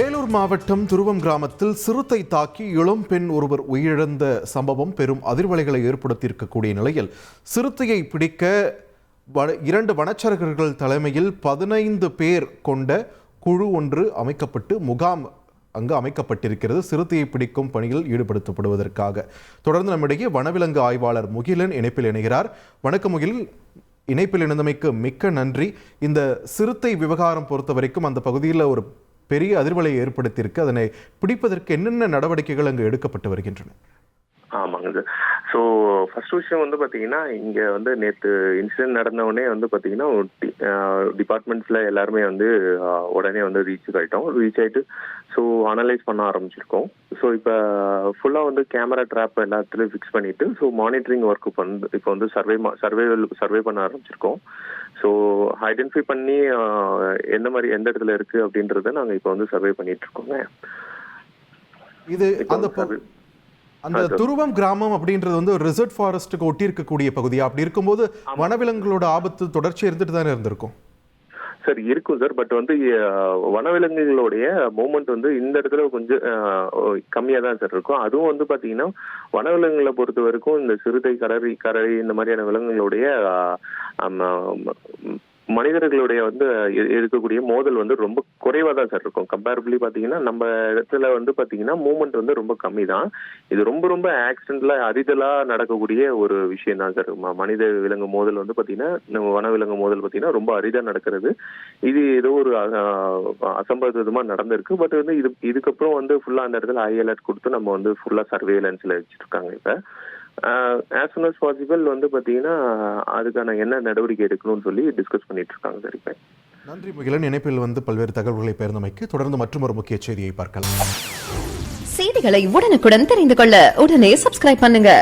வேலூர் மாவட்டம் துருவம் கிராமத்தில் சிறுத்தை தாக்கி இளம் பெண் ஒருவர் உயிரிழந்த சம்பவம் பெரும் அதிர்வலைகளை ஏற்படுத்தியிருக்கக்கூடிய நிலையில் சிறுத்தையை பிடிக்க 2 வனச்சரகர்கள் தலைமையில் 15 பேர் கொண்ட குழு ஒன்று அமைக்கப்பட்டு முகாம் அங்கு அமைக்கப்பட்டிருக்கிறது. சிறுத்தையை பிடிக்கும் பணியில் ஈடுபடுத்தப்படுவதற்காக. தொடர்ந்து நம்மிடையே வனவிலங்கு ஆய்வாளர் முகிலன் இணைப்பில் இணைகிறார். வணக்கம் முகிலன், இணைப்பில் இணைந்தமைக்கு மிக்க நன்றி. இந்த சிறுத்தை விவகாரம் பொறுத்த வரைக்கும் அந்த பகுதியில் ஒரு பெரிய அதிர்வலை ஏற்படுத்தியிருக்கு. அதனை பிடிப்பதற்கு என்னென்ன நடவடிக்கைகள் அங்கு எடுக்கப்பட்டு வருகின்றன? ஆமாங்க சார். ஸோ ஃபர்ஸ்ட் விஷயம் வந்து பார்த்தீங்கன்னா, இங்கே வந்து நேற்று இன்சிடென்ட் நடந்தவுடனே வந்து பார்த்தீங்கன்னா டிபார்ட்மெண்ட்ஸில் எல்லாருமே வந்து உடனே வந்து ரீச் ஆகிட்டு ஸோ அனலைஸ் பண்ண ஆரம்பிச்சிருக்கோம். ஸோ இப்போ ஃபுல்லாக வந்து கேமரா ட்ராப் எல்லாத்துலேயும் ஃபிக்ஸ் பண்ணிவிட்டு ஸோ மானிட்டரிங் ஒர்க்கு இப்போ வந்து சர்வே பண்ண ஆரம்பிச்சிருக்கோம். ஸோ ஐடென்டிஃபை பண்ணி எந்த இடத்துல இருக்குது அப்படின்றத நாங்கள் இப்போ வந்து சர்வே பண்ணிட்டு இருக்கோங்க. இது அந்த துருவம் கிராமம் அப்படின்றது வந்து ஒரு ரிசர்வ் ஃபாரஸ்ட்டுக்கு ஒட்டி இருக்கக்கூடிய பகுதியா? அப்படி இருக்கும்போது வனவிலங்குகளோட ஆபத்து தொடர்ச்சி இருந்துட்டு தானே இருந்திருக்கும் சார்? இருக்கும் சார். பட் வந்து வனவிலங்குகளுடைய மூவ்மெண்ட் வந்து இந்த இடத்துல கொஞ்சம் கம்மியாக தான் சார் இருக்கும். அதுவும் வந்து பார்த்தீங்கன்னா வனவிலங்குகளை பொறுத்த வரைக்கும் இந்த சிறுத்தை, கரடி இந்த மாதிரியான விலங்குகளுடைய மனிதர்களுடைய வந்து இருக்கக்கூடிய மோதல் வந்து ரொம்ப குறைவாக தான் சார் இருக்கும். கம்பேரபிளி பார்த்தீங்கன்னா நம்ம இடத்துல வந்து பார்த்தீங்கன்னா மூவ்மெண்ட் வந்து ரொம்ப கம்மி தான். இது ரொம்ப ஆக்சிடென்ட்ல அரிதலாக நடக்கக்கூடிய ஒரு விஷயம் தான் சார். மனித விலங்கு மோதல் வந்து பார்த்தீங்கன்னா நம்ம வனவிலங்கு மோதல் பார்த்தீங்கன்னா ரொம்ப அரிதாக நடக்கிறது. இது ஏதோ ஒரு அசம்பாவிதமாக நடந்திருக்கு. பட் வந்து இதுக்கப்புறம் வந்து ஃபுல்லாக அந்த இடத்துல ஹை அலர்ட் கொடுத்து நம்ம வந்து ஃபுல்லாக சர்வேலன்ஸில் வச்சுருக்காங்க. இப்போ ஆஸ் சூன் அஸ் பாசிபிள் வந்து பார்த்தீங்கன்னா அதுக்கான என்ன நடவடிக்கை எடுக்கணும்னு சொல்லி டிஸ்கஸ் பண்ணிட்டு இருக்காங்க சார். இப்போ நன்றி முகிலன், இணைப்பில் வந்து பல்வேறு தகவல்களை பகிர்ந்தமைக்கு. தொடர்ந்து மற்றொரு முக்கிய செய்தியை பார்க்கலாம். செய்திகளை உடனுக்குடன் தெரிந்து கொள்ள உடனே சப்ஸ்கிரைப் பண்ணுங்க.